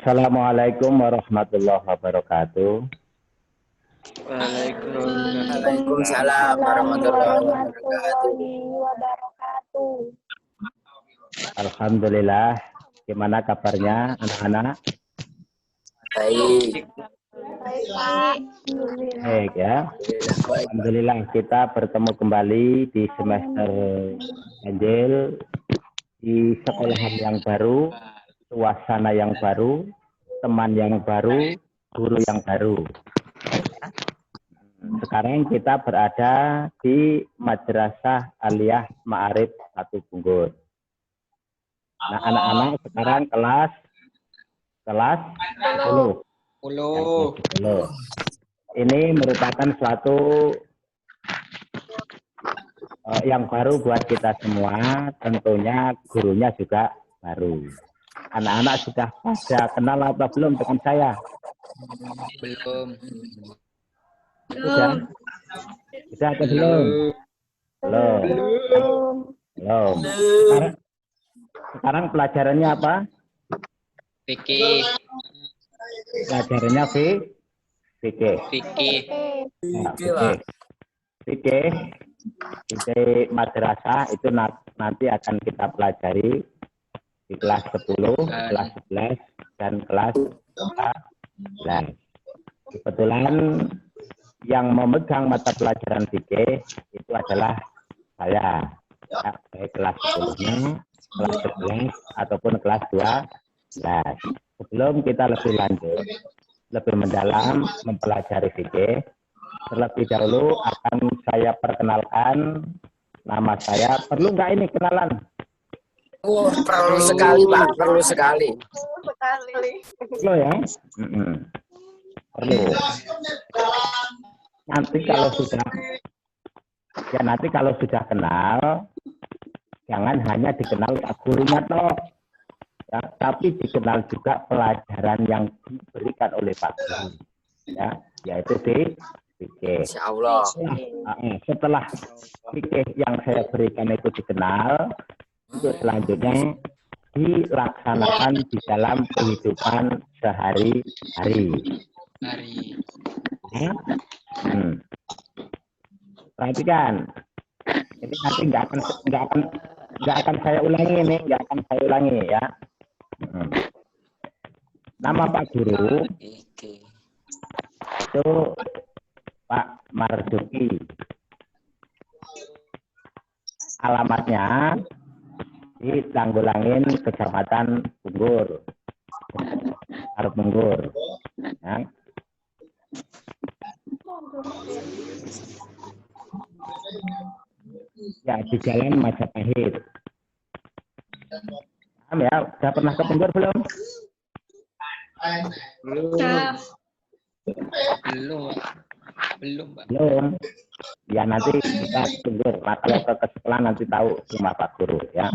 Assalamualaikum warahmatullahi wabarakatuh. Waalaikumsalam warahmatullahi wabarakatuh. Alhamdulillah. Gimana kabarnya anak-anak? Baik. Baik ya. Alhamdulillah kita bertemu kembali di semester ganjil, di sekolahan yang baru, suasana yang baru, teman yang baru, guru yang baru. Sekarang kita berada di Madrasah Aliyah Ma'arif 1 Bunggur. Nah, anak-anak sekarang kelas 10. Ini merupakan suatu yang baru buat kita semua, tentunya gurunya juga baru. Anak-anak sudah pada kenal atau belum dengan saya? Belum. Sudah atau belum? Belum. Sekarang pelajarannya apa? Fikih. Pelajarannya fikih. Fikih madrasah itu nanti akan kita pelajari di kelas 10, kelas 11, dan kelas 12. Kebetulan yang memegang mata pelajaran fikih itu adalah saya, ya, baik kelas 10-nya, kelas 11, ataupun kelas 12. Sebelum kita lebih lanjut, lebih mendalam mempelajari fikih, terlebih dahulu akan saya perkenalkan nama saya. Perlu nggak ini kenalan? Perlu sekali, Pak. Perlu sekali. Perlu ya? Perlu. Nanti kalau sudah kenal, jangan hanya dikenal gurunya toh, ya, tapi dikenal juga pelajaran yang diberikan oleh Pak Guru, ya, yaitu fikih. Insyaallah. Setelah fikih yang saya berikan itu dikenal, untuk selanjutnya dilaksanakan di dalam kehidupan sehari-hari. Ya? Perhatikan, ini nanti nggak akan saya ulangi ya. Nama Pak Guru itu Pak Marzuki. Alamatnya di Tanggulangin, Kecamatan Bunggur, Bunggur. Ya, di Jalan Majapahit. Paham ya? Sudah pernah ke Bunggur belum? Belum. Ya nanti kita tunggu. Nah, kalau ke sekolah nanti tahu rumah Pak Guru ya.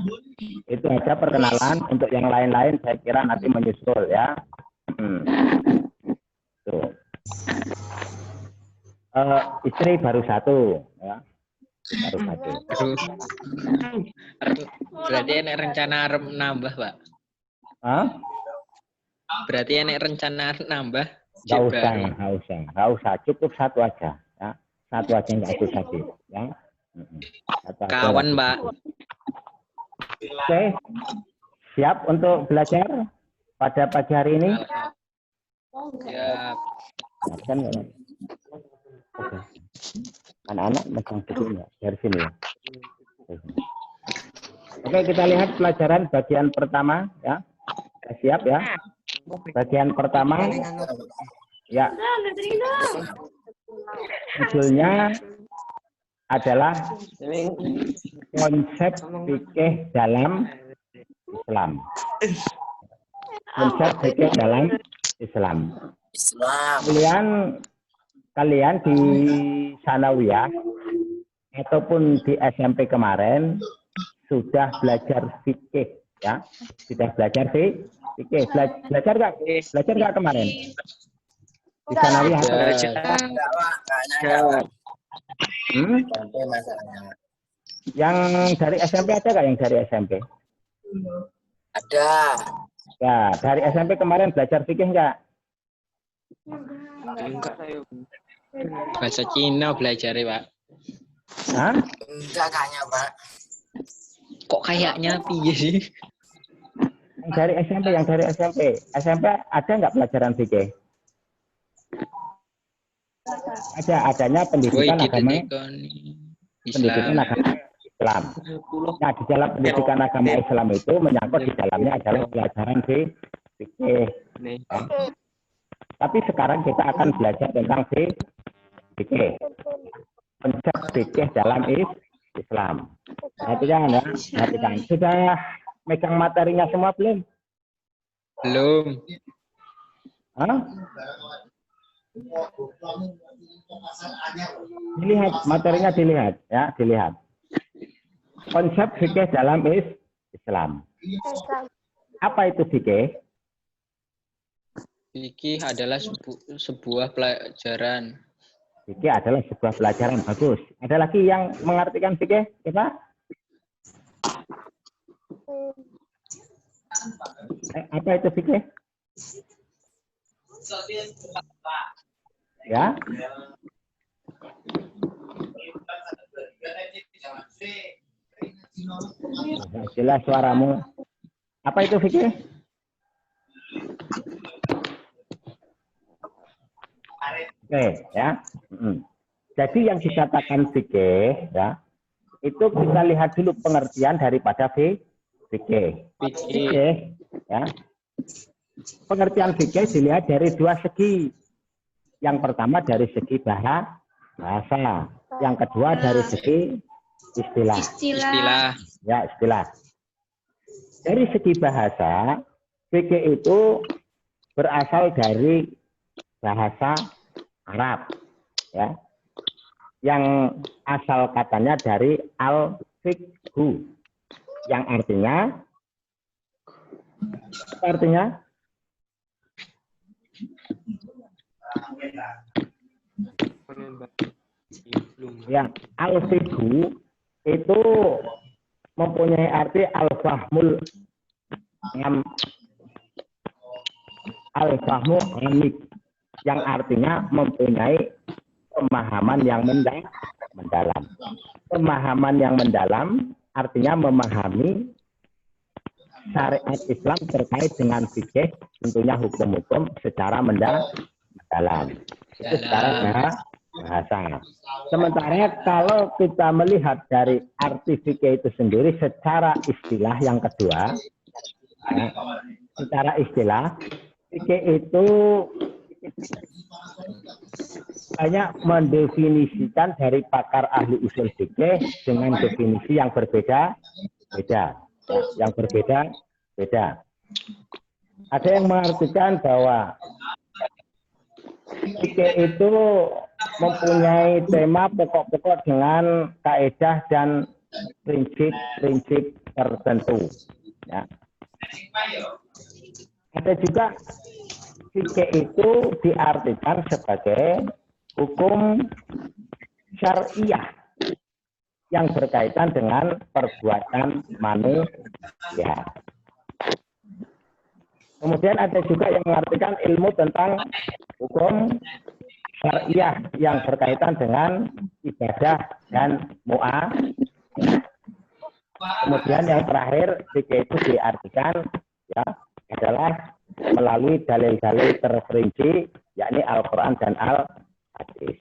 Itu aja perkenalan. Untuk yang lain-lain saya kira nanti menyusul ya. Tuh. Istri baru 1 ya. Baru 1. Berarti enek rencana arep nambah, Pak? Berarti enek rencana nambah? Nggak usah. Cukup 1 aja. Ya. 1 aja nggak usah ya. Kawan, Pak. Oke. Siap untuk belajar pada pagi hari ini? Siap. Anak-anak megang bukunya dari sini ya. Oke, kita lihat pelajaran bagian pertama ya. Siap ya. Bagian pertama ya. Judulnya adalah konsep fikih dalam Islam. Konsep fikih dalam Islam. Kalian di sanawiyah ataupun di SMP kemarin sudah belajar fikih ya, sudah belajar fikih. Belajar nggak kemarin? Di Sanawiyah. Yang dari SMP ada nggak yang dari SMP? Ada. Ya, dari SMP kemarin belajar fikih nggak? Enggak. Bahasa Cina belajar ya, Pak. Hah? Enggak kayaknya, Pak. Kok kayaknya piye sih? Yang dari SMP. SMP ada nggak pelajaran fikih? Adanya pendidikan agama Islam. Nah, di dalam pendidikan agama Islam itu menyangkut di dalamnya adalah pelajaran fikih. Tapi sekarang kita akan belajar tentang fikih. Konsep fikih dalam Islam. Perhatikan ya, perhatikan. Sudah megang materinya semua belum? Belum. Hah? Dilihat, materinya dilihat ya, dilihat. Konsep fikih dalam Islam. Apa itu fikih? Fikih adalah sebuah pelajaran. Fikih adalah sebuah pelajaran. Bagus. Ada lagi yang mengartikan fikih? Coba. Apa itu fikih? Ya. Jelas suaramu. Apa itu fikih? Oke, ya. Jadi yang dikatakan fikih, ya, itu kita lihat dulu pengertian daripada fikih. Fikih, ya. Pengertian fikih dilihat dari dua segi. Yang pertama dari segi bahasa, yang kedua dari segi istilah. Ya, istilah. Dari segi bahasa, fikih itu berasal dari bahasa Arab, ya, yang asal katanya dari al-fiqhu, yang artinya ya, al-fiqhu itu mempunyai arti al-fahmu amik, yang artinya mempunyai pemahaman yang mendalam. Pemahaman yang mendalam artinya memahami syariat Islam terkait dengan fikih, tentunya hukum-hukum secara mendalam. Itu secara bahasa. Sementara kalau kita melihat dari arti fikih itu sendiri secara istilah yang kedua, ya, secara istilah, fikih itu banyak mendefinisikan dari pakar ahli usul fikih dengan definisi yang berbeda. Ada yang mengartikan bahwa fikih itu mempunyai tema pokok-pokok dengan kaidah dan prinsip-prinsip tertentu. Ya. Ada juga fikih itu diartikan sebagai hukum syariah yang berkaitan dengan perbuatan manusia. Kemudian ada juga yang mengartikan ilmu tentang hukum syariah yang berkaitan dengan ibadah dan muamalah. Kemudian yang terakhir, fikih itu diartikan ya adalah melalui dalil-dalil terperinci, yakni Al-Quran dan Al-Hadis.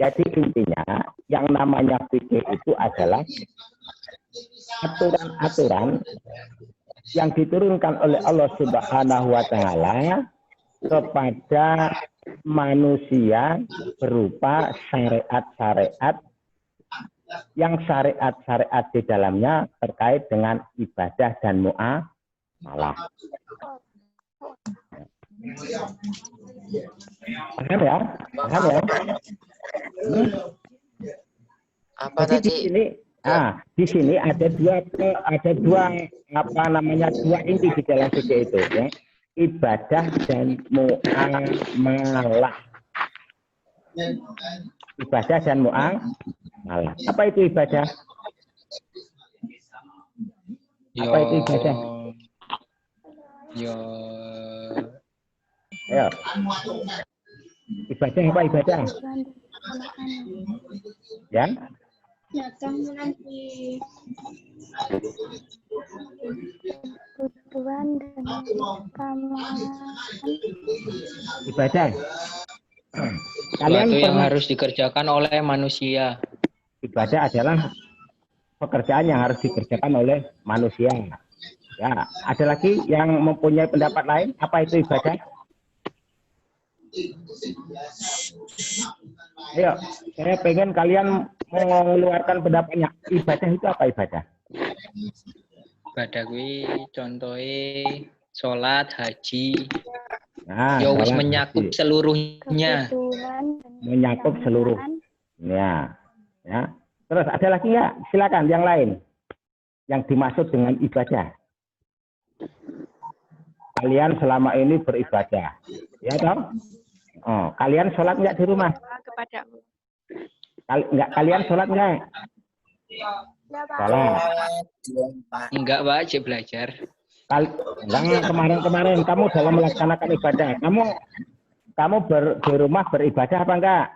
Jadi intinya yang namanya fikih itu adalah aturan-aturan yang diturunkan oleh Allah Subhanahu wa Ta'ala kepada manusia berupa syariat-syariat yang syariat-syariat di dalamnya terkait dengan ibadah dan muamalah. Paham ya? Paham ya? Apa Jadi tadi? di sini ada dua apa namanya dua inti di dalam fikih itu ya. Ibadah dan muamalah. Ibadah dan muamalah. Apa itu ibadah? Apa itu ibadah? Yo. Ayo. Ibadah apa ibadah? Ya? Kebutuhan dan keamanan. Ibadah. Kalian Sesuatu yang pernah harus dikerjakan oleh manusia. ibadah adalah pekerjaan yang harus dikerjakan oleh manusia. Ya, ada lagi yang mempunyai pendapat lain? Apa itu ibadah? Ayo, saya pengen kalian mengeluarkan pendapatnya. Ibadah itu apa ibadah? Ibadah kuwi contohnya sholat, haji. Nah, Ya wis sholat, menyakup haji. seluruhnya. Kebutuhan dan Menyakup seluruh. keamanan. Ya. Terus ada lagi nggak? Silakan yang lain. Yang dimaksud dengan ibadah. Kalian selama ini beribadah. Ya toh? Oh, kalian sholat nggak di rumah? Kepadamu. Kalian sholat nggak? Sholat. Enggak, Pak, cek belajar. Enggak, kemarin kamu dalam melaksanakan ibadah. Kamu di rumah beribadah apa enggak?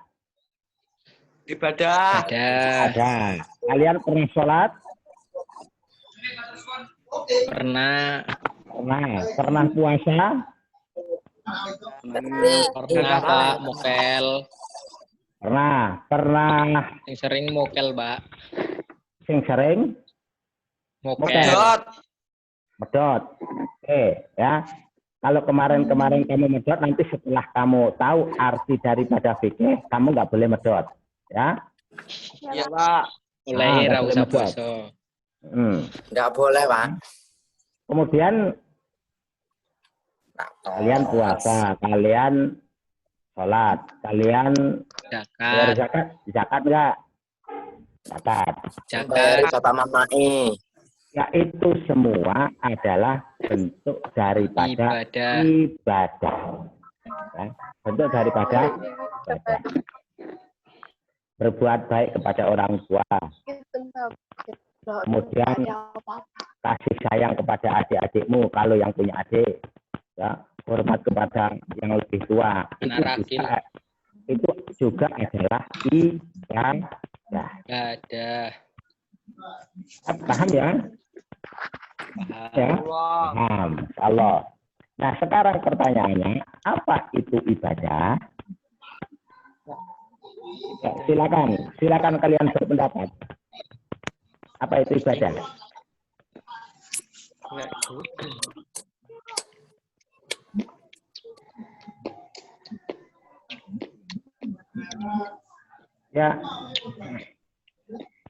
Ibadah. Ada. Kalian pernah sholat? Pernah. Pernah puasa? Pernah, Pak, mokel. Pernah. Yang sering mokel, Pak. Sing sering? Mokel. Medot. Oke, ya. Kalau kemarin kamu medot, nanti setelah kamu tahu arti daripada fikih, kamu nggak boleh medot, ya. Iya, Pak. Mulai ra nggak boleh usah medot. poso. Enggak boleh, Pak. Kemudian kalian puasa, kalian sholat, kalian bayar Zakat. zakat nggak? Zakat. Bayar Zakat. bapak mamai. Ya itu semua adalah bentuk daripada ibadah. Ya, bentuk daripada ibadah. Berbuat baik kepada orang tua. Kemudian kasih sayang kepada adik-adikmu kalau yang punya adik. Ya, hormat kepada yang lebih tua. Itu juga adalah ibadah. Ada. Paham ya? Ya, paham. Allah. Nah, sekarang pertanyaannya, apa itu ibadah? Ya, silakan kalian berpendapat. Apa itu ibadah?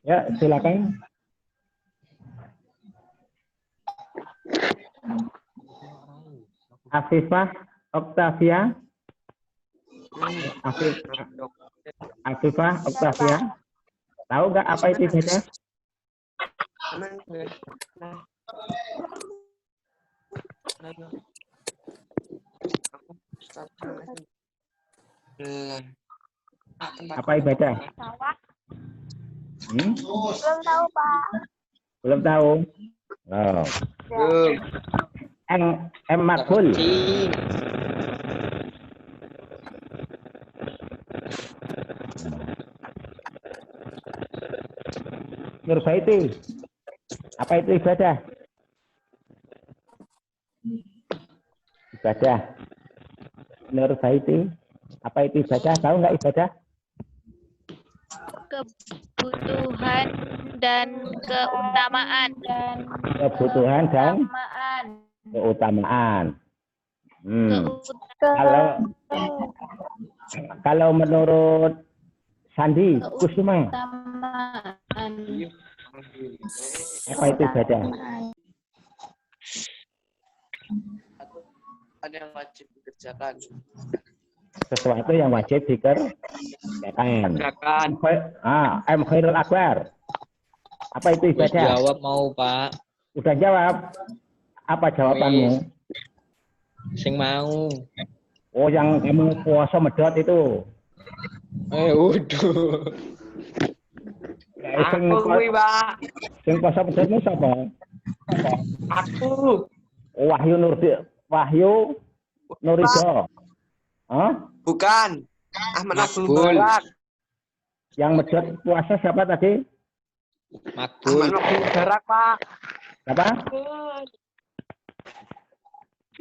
Ya, silakan. Afifah, Oktavia. Afifah, Oktavia. Tahu nggak apa itu ibadah? Apa ibadah? Belum tahu, Pak. Belum tahu. Oh. Makbul. Nurbaiti. Apa itu ibadah? Ibadah. Nurbaiti. Apa itu ibadah? Tahu nggak ibadah? Kebutuhan dan keutamaan. Kebutuhan dan keutamaan. Kalau menurut Sandi Kusuma, apa itu ibadah? Ada yang wajib dikerjakan. Sesuatu yang wajib dikerjakan. Gerakan. M khairul akbar. Apa itu Wis ibadah? jawab mau, Pak. Udah jawab. Apa jawabanmu? Sing mau. Oh, yang kamu puasa medot itu. Waduh. Aku kuwi, Pak. Sing puasa medotmu sapa? Aku. Wahyu Nurido. Hah? Bukan. Ahmad Abdul Makbul. Barak. Yang medot puasa siapa tadi? Makbul. Ahmad Abdul Barak, Pak. Siapa?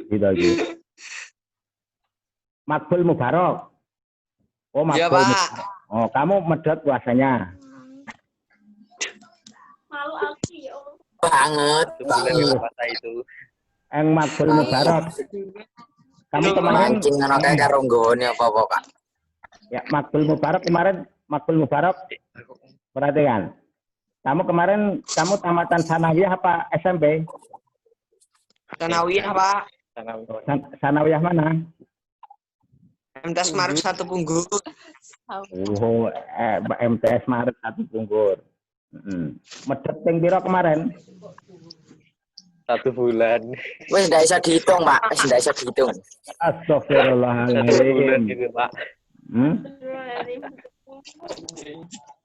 Gitu. Makbul Mubarak. Oh, Iya, Makbul Pak. Mubarak. Oh, kamu medot puasanya. Malu aku ya. Banget. Yang Makbul Mubarak. Kamu kemarin Mancing ngono kae karo nggone apa-apa, Pak. ya Makbul Mubarak kemarin Makbul Mubarak. Perhatikan. Kamu kemarin tamatan sanawiyah apa SMP? Sanawiyah, Pak. Sanawiyah mana? MTS Maret 1 Punggur. Oh, MTS Maret 1 Punggur. Medhot ping pira kemarin? 1 bulan. Wes ndak bisa dihitung, Pak. Wes ndak bisa dihitung. 1 bulan Astagfirullahaladzim. gitu, Pak.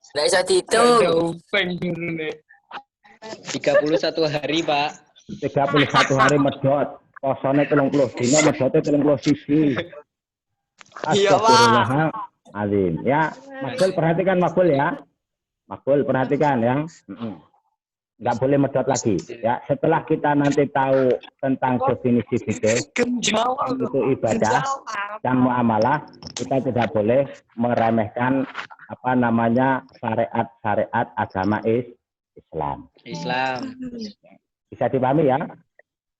Ndak bisa dihitung. 31 hari, Pak. 31 hari medhot. Posone 30 dina, medhote 30 siji. Iya, Pak. Astagfirullahaladzim. Ya, Makbul perhatikan Makbul ya. Makbul perhatikan ya. Nggak boleh medhot lagi. Ya, setelah kita nanti tahu tentang definisi fikih, itu ibadah dan muamalah, kita tidak boleh meremehkan apa namanya syariat agama Islam. Bisa dipahami ya?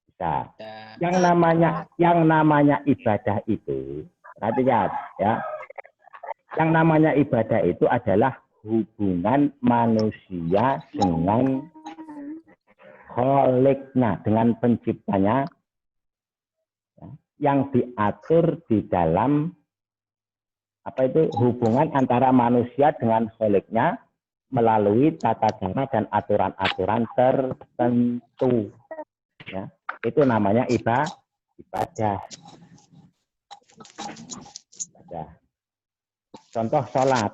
Bisa. Yang namanya ibadah itu, perhatikan ya. Yang namanya ibadah itu adalah hubungan manusia dengan kholiknya, dengan penciptanya, ya, yang diatur di dalam apa itu hubungan antara manusia dengan kholiknya melalui tata cara dan aturan-aturan tertentu. Ya, itu namanya ibadah. Contoh sholat.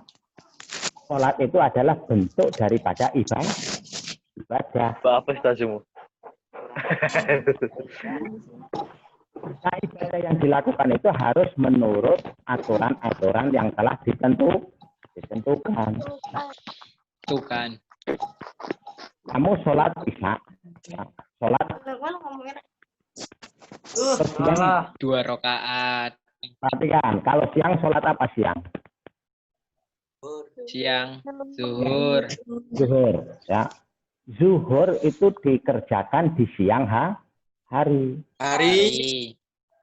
Sholat itu adalah bentuk daripada ibadah. Apa stasiunmu? Nah, ibadah yang dilakukan itu harus menurut aturan-aturan yang telah ditentukan. Kamu sholat isya, sholat siang 2 rakaat. Perhatikan, kalau siang sholat apa siang? Siang, zuhur. Zuhur, ya. Zuhur itu dikerjakan di siang hari.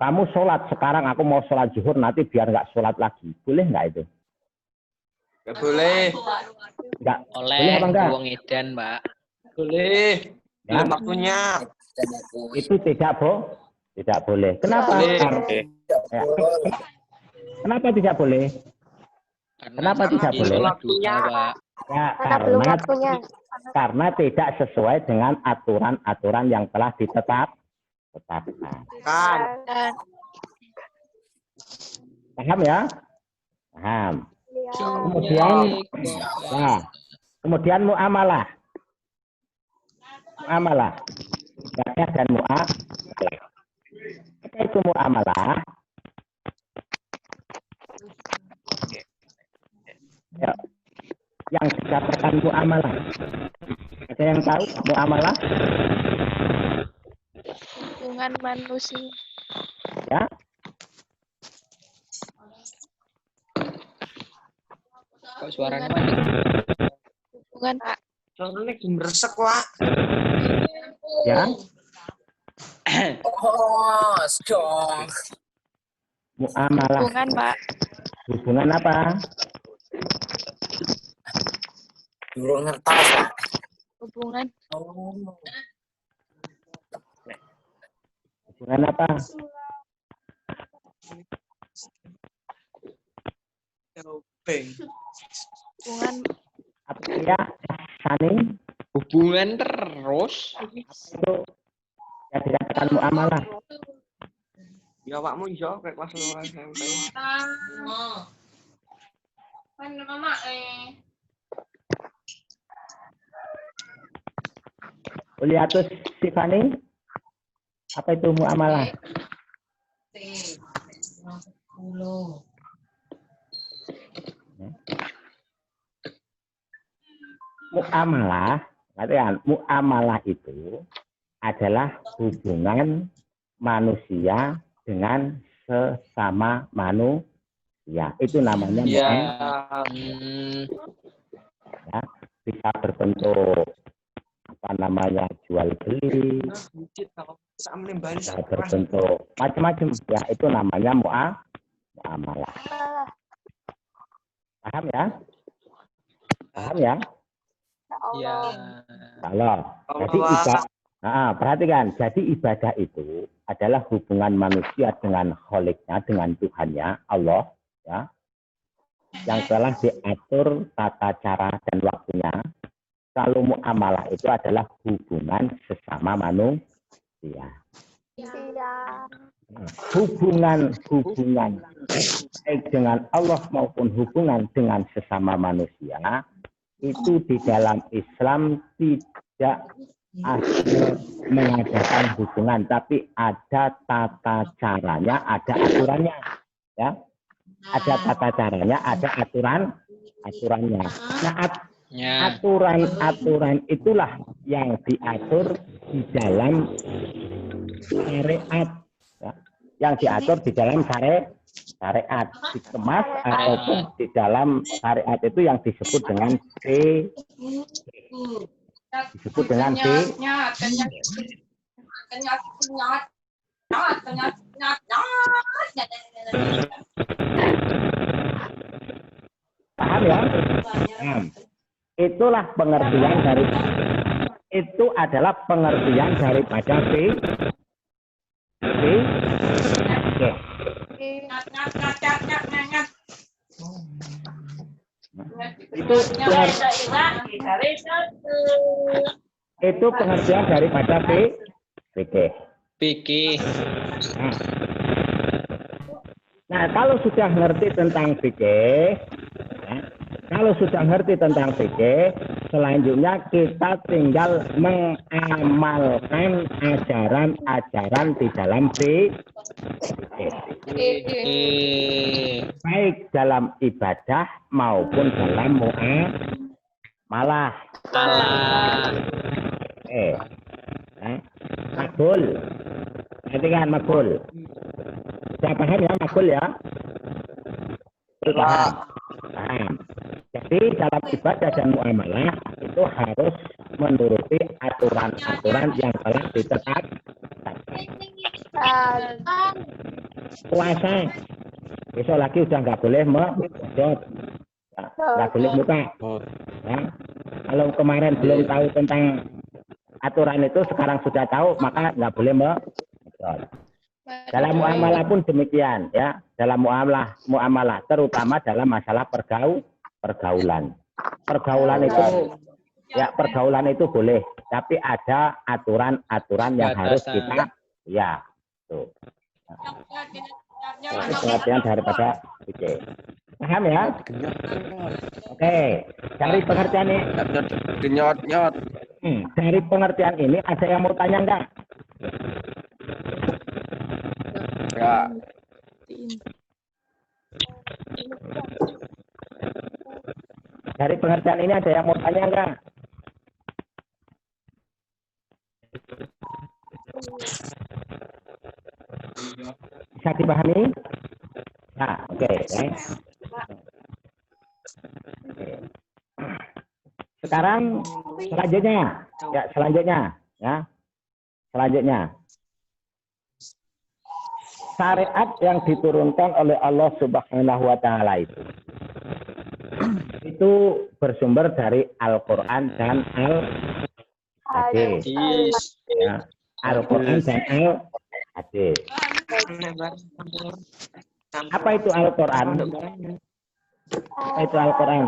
Kamu sholat sekarang, aku mau sholat zuhur, nanti biar nggak sholat lagi. Boleh nggak itu? Nggak boleh. Nggak. Oleh Boleh apa enggak? wong edan, Pak. Boleh. Ya. Waktunya. Itu tidak boleh. Kenapa? Ya. Kenapa tidak boleh? Kenapa tidak boleh? Waktunya, Pak. Ya, karena tidak sesuai dengan aturan-aturan yang telah ditetapkan. Paham ya? Paham. Kemudian muamalah. Ibadah dan muamalah. Apa itu muamalah? Ya. Yang dikatakan muamalah. Ada yang tahu muamalah? Hubungan manusia. Ya. Kok suaranya mati? Hubungan, Pak. Soalnya meresek, Pak. Ya. Oh, dong. Muamalah. Hubungan, Pak. Hubungan apa? Durung ngertos, Pak. Hubungan. Hubungan apa? Peng. Hubungan Apa ya? Ihsanin Hubungan terus. itu yang dikatakan muamalah. Ya awakmu iso kayak kelas loro SMP. Uliatus Sifani, apa itu muamalah? Muamalah, perhatikan, muamalah itu adalah hubungan manusia dengan sesama manusia. Itu namanya Ya. muamalah. Ya. Bisa berbentuk apa namanya jual beli, bisa berbentuk macam-macam. Ya, itu namanya muamalah. Paham ya? Paham ya? Ya. Kalau jadi perhatikan, jadi ibadah itu adalah hubungan manusia dengan Kholiknya, dengan Tuhannya, Allah, ya, yang telah diatur tata cara dan waktunya. Kalau muamalah itu adalah hubungan sesama manusia. Hubungan baik dengan Allah maupun hubungan dengan sesama manusia itu di dalam Islam tidak asal mengadakan hubungan, tapi ada tata caranya, ada aturannya, ya, ada tata caranya, ada aturannya. Nah, aturan itulah yang diatur di dalam syariat, ya, yang diatur di dalam syariat, dikemas ataupun di dalam syariat itu yang disebut dengan paham ya? Itulah pengertian dari itu adalah pengertian daripada itu pengertian daripada fikih. Nah, kalau sudah ngerti tentang fikih, selanjutnya kita tinggal mengamalkan ajaran-ajaran di dalam fikih. Baik dalam ibadah maupun dalam muamalah. Makbul. Nanti kan makbul. Sudah paham ya makbul ya? Paham. Jadi dalam ibadah dan muamalah itu harus menuruti aturan-aturan yang telah ditetapkan. Puasa, besok lagi udah nggak boleh nggak boleh buka. Ya. Kalau kemarin belum tahu tentang aturan itu, sekarang sudah tahu, maka nggak boleh dalam muamalah pun demikian, ya. Dalam muamalah, terutama dalam masalah pergaulan. Pergaulan itu boleh, tapi ada aturan-aturan yang harus kita, ya. Tuh. Itu pengertian daripada fikih. Paham ya? Oke, dari pengertian ini. Dari pengertian ini ada yang mau tanya enggak? Ya. Dari pengertian ini ada yang mau tanya enggak? Bisa dipahami? Nah, oke. Sekarang selanjutnya. Syariat yang diturunkan oleh Allah Subhanahu wa taala itu bersumber dari Al-Qur'an dan Al-Hadis. Ya, Al-Qur'an dan Al-Hadis. Apa itu Al-Qur'an? Apa itu Al-Quran?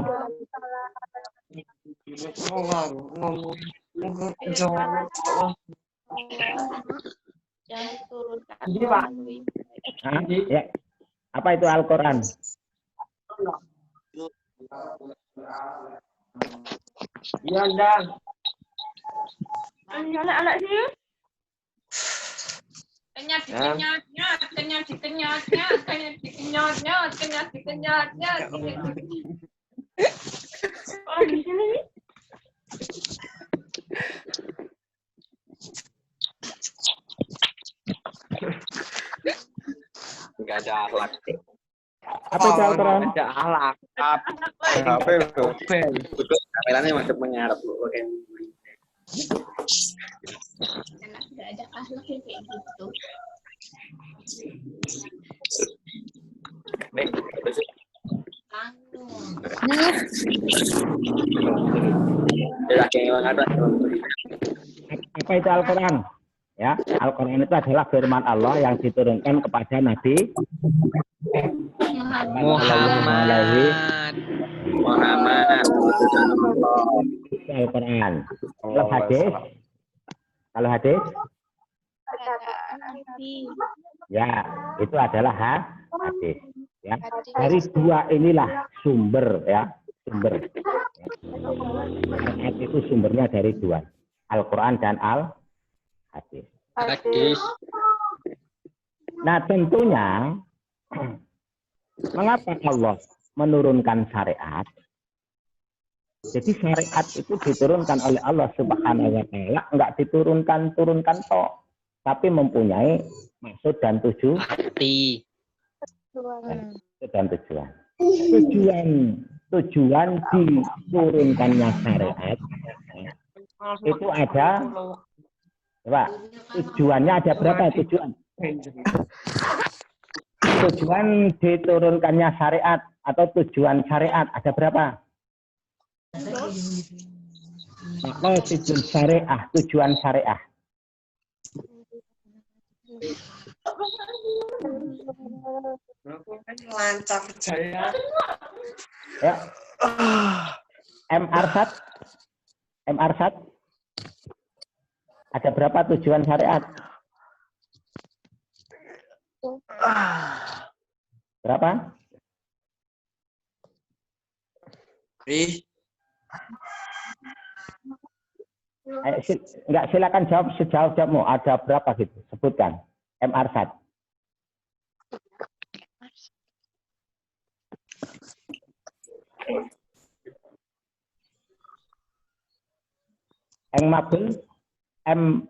Yang diturunkan Ini, Pak. melalui Hah? Ya. Apa itu Al-Quran? Iya, Dan. anak-anak sih. Oh, di sini. Enggak ada akhlak. Apa itu Al-Quran? Ada alak. Apa itu? Kameranya masuk mengarep oke. Anak nggak ada akhlak yang kayak gitu. Apa itu Al-Quran? Ya, Al-Quran itu adalah firman Allah yang diturunkan kepada Nabi Muhammad. Al-Quran. Kalau hadis, ya itu adalah hadis. Ya, dari dua inilah sumber ya, sumber. Ayat itu sumbernya dari dua, Al-Quran dan Al-Hadis. Hadis. Nah tentunya, mengapa Allah menurunkan syariat? Jadi syariat itu diturunkan oleh Allah Subhanahu wa Ta'ala, enggak turunkan toh, tapi mempunyai maksud dan tujuan. Dan tujuan diturunkannya syariat itu ada, Pak, tujuannya ada berapa tujuan? Tujuan diturunkannya syariat atau tujuan syariat ada berapa? Tujuan syariah. Lancar jaya. Ya. MR1 ada berapa tujuan syariat? Berapa? Enggak, silakan jawab sejawab-jawabmu. Ada berapa gitu? Sebutkan. MR1.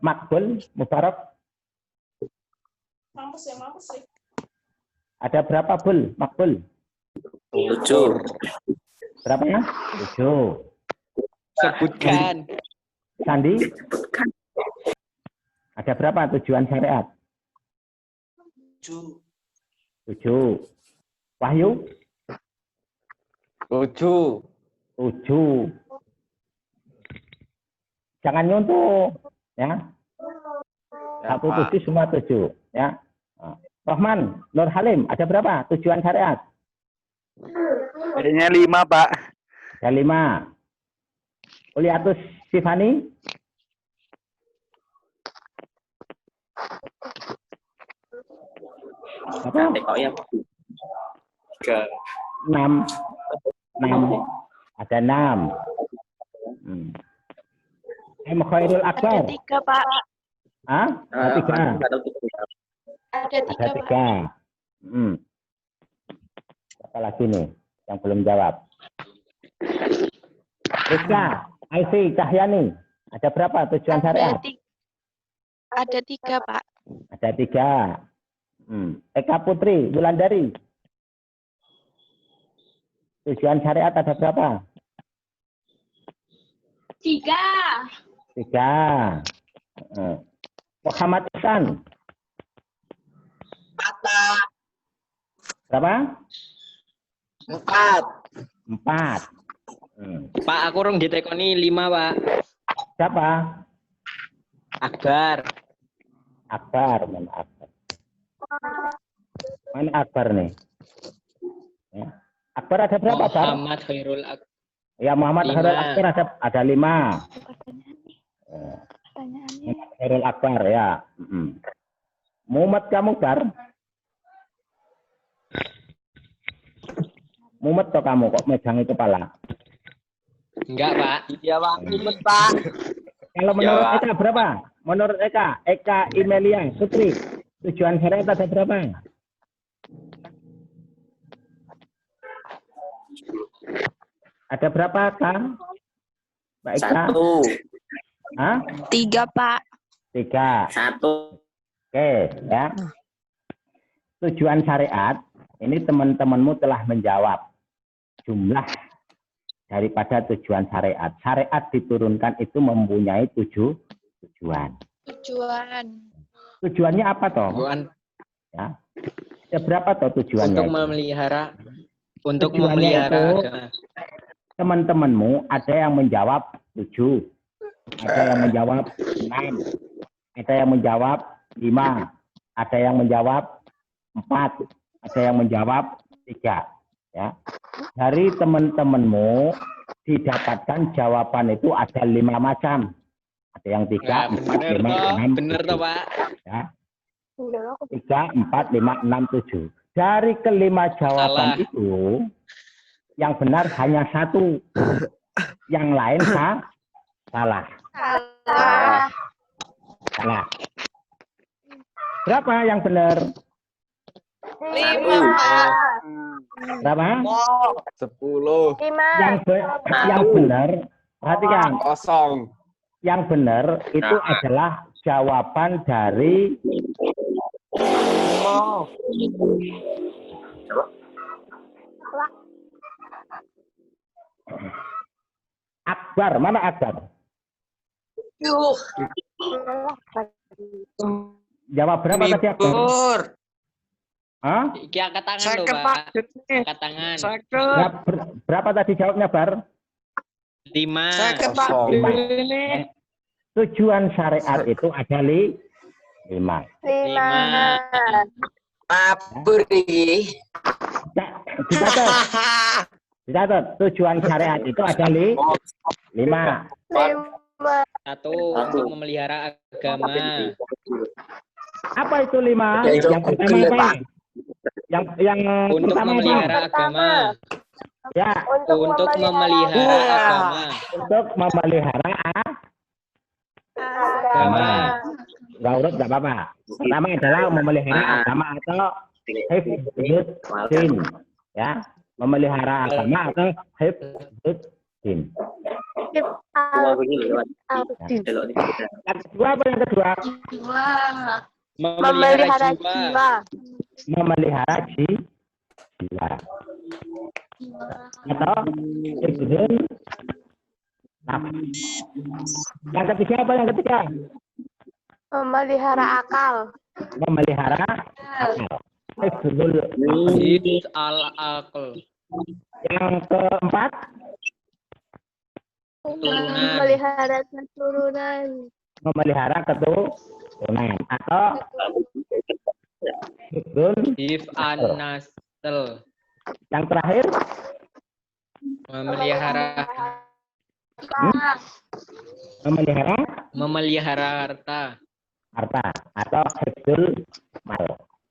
Makbul, Mubarak. Ada berapa bul? Makbul? 7. Berapa ya? 7. Sebutkan. Sandi? Ada berapa tujuan syariat? 7. Wahyu? 7. Jangan nyontoh, ya. 1 7 semua 7, ya. Rahman, Nur Halim, ada berapa tujuan syariat? Kayaknya 5, Pak. Ada 5. Uliatus Sifani? Apa? 6. Ada 6. Khairul Akbar. Ada 3, Pak. Hah? Ada 3. Ada 3, Pak. Apa lagi nih yang belum jawab? Rizka, Aisyah, Cahyani. Ada berapa tujuan syariat? Ada 3, Pak. Ada 3. Eka Putri, Wulandari. Tujuan syariat ada berapa? 3. 3. Muhammad Ihsan. 4. Berapa? 4. Pak, aku rong ditekoni 5, Pak. Siapa? Akbar. Mana Akbar? Mana Akbar nih? Ya. Akbar ada berapa, Bar? Muhammad Khairul Akbar. Ya, Muhammad 5. Khairul Akbar ada 5. Pertanyaannya. Khairul Akbar ya. Mumet kamu, Bar? Mumet toh kamu kok megang kepala? Enggak, Pak. Iya, Pak. Mumet, Pak. Kalau menurut Pak. Eka berapa? Menurut Eka Imelia Putri, tujuan syariat ada berapa? Ada berapa, Kang? Mbak Eka? 1. Hah? 3, Pak. 3. 1. Oke, ya. Tujuan syariat, ini teman-temanmu telah menjawab jumlah daripada tujuan syariat. Syariat diturunkan itu mempunyai tujuan. Tujuannya apa toh? Tujuan Ya. Ada berapa toh tujuannya? untuk itu? memelihara Tujuannya itu, agama. teman-temanmu ada yang menjawab 7, ada yang menjawab 6, ada yang menjawab 5, ada yang menjawab 4, ada yang menjawab 3. Ya. Dari teman-temanmu didapatkan jawaban itu ada 5 macam. Ada yang 3, 4, 5, 6. Bener toh, Pak. Ya. 3, 4, 5, 6, 7. Dari kelima jawaban Salah. itu, yang benar hanya 1. Yang lain salah. Salah. Berapa yang benar? 5, Pak. Berapa? 10. Yang benar, perhatikan. 0. Yang benar itu adalah jawaban dari Akbar. Mana Akbar? Jawab berapa tadi Akbar? Hah? Iki angkat tangan loh, Second, Pak. Pak. Angkat tangan. Berapa tadi jawabnya, Bar? 5. Second, Pak. Lima. Ini. Tujuan syariat itu ada 5. 5. Pabri. Dicatat. Tujuan syariat itu ada 5. 1 untuk memelihara agama. Apa itu 5? Yang pertama apa? Yang Untuk pertama memelihara apa? agama. Ya, Untuk memelihara agama. untuk memelihara agama. Nggak urut nggak apa-apa. Pertama adalah memelihara agama atau hifdzuddin. Ya, memelihara agama atau hifdzuddin. Yang kedua apa yang kedua? Memelihara jiwa. Memelihara jiwa. Atau hifdzuddin nafs. Yang ketiga apa yang ketiga? Memelihara akal. Memelihara akal. Hifdzul. Hifz al-aql. Yang keempat, Keturunan. Memelihara keturunan. memelihara keturunan atau hifdzul. Hifz an-nasl. Yang terakhir, Memelihara memelihara harta. harta atau hifdzul mal.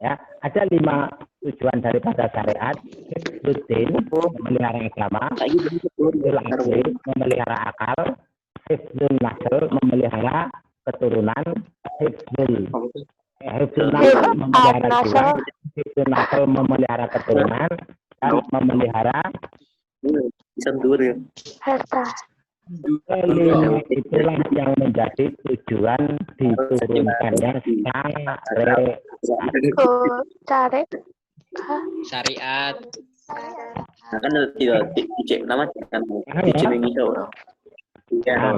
Ya, ada 5 tujuan daripada syariat. Hifdzuddin, memelihara agama. Hifdzul aqli, memelihara akal. Hifdzul nasl, memelihara keturunan. Hifdzul nasl, memelihara jiwa. Hifdzul nasl, memelihara keturunan. Dan memelihara Harta. kelima. Itulah yang menjadi tujuan diturunkannya syariat. Cari. Syariat. Kan tidak dicek nama kan dicek itu. Ya.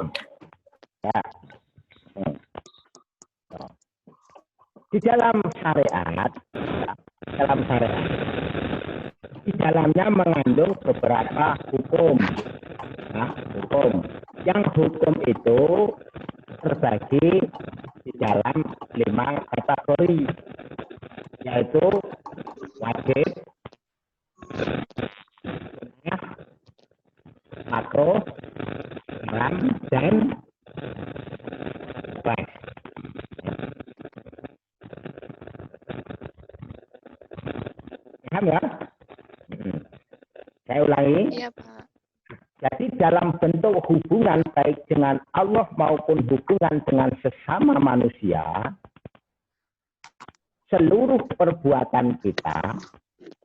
Di dalam syariat, di dalamnya mengandung beberapa hukum. Nah, hukum. Yang hukum itu terbagi di dalam 5 kategori, yaitu wajib, Memahami? Iya, Pak. Jadi dalam bentuk hubungan baik dengan Allah maupun hubungan dengan sesama manusia, seluruh perbuatan kita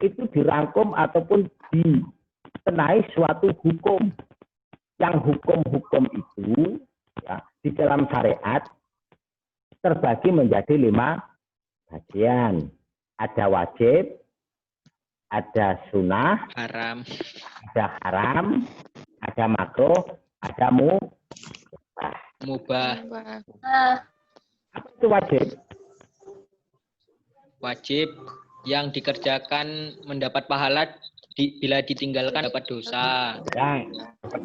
itu dirangkum ataupun dikenai suatu hukum. Yang hukum-hukum itu ya, di dalam syariat terbagi menjadi 5 bagian. Ada wajib, ada sunnah, Haram. ada haram, ada makruh, ada Mubah. apa itu wajib? Wajib yang dikerjakan mendapat pahala, bila ditinggalkan dapat dosa. Ya,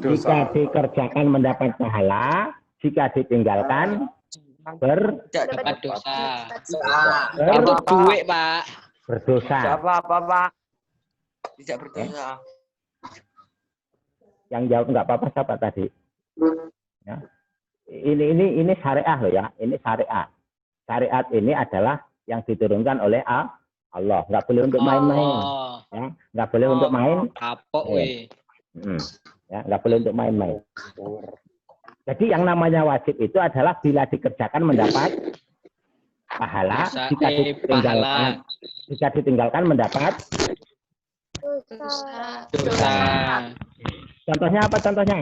jika dikerjakan mendapat pahala, jika ditinggalkan Dapat dosa. ber- Itu duit, Pak. berdosa. Apa, Pak? Tidak berdosa. Yang jawab nggak apa-apa siapa tadi? Ya. Ini syariah loh ya, ini syariat. Syariat ini adalah yang diturunkan oleh Allah. Nggak boleh untuk main-main. Oh, Ya. Nggak boleh untuk main. kapok, weh. Ya, nggak boleh untuk main-main. Jadi yang namanya wajib itu adalah bila dikerjakan mendapat pahala, Dosa, jika ditinggalkan mendapat Dosa. Dosa. Contohnya apa contohnya?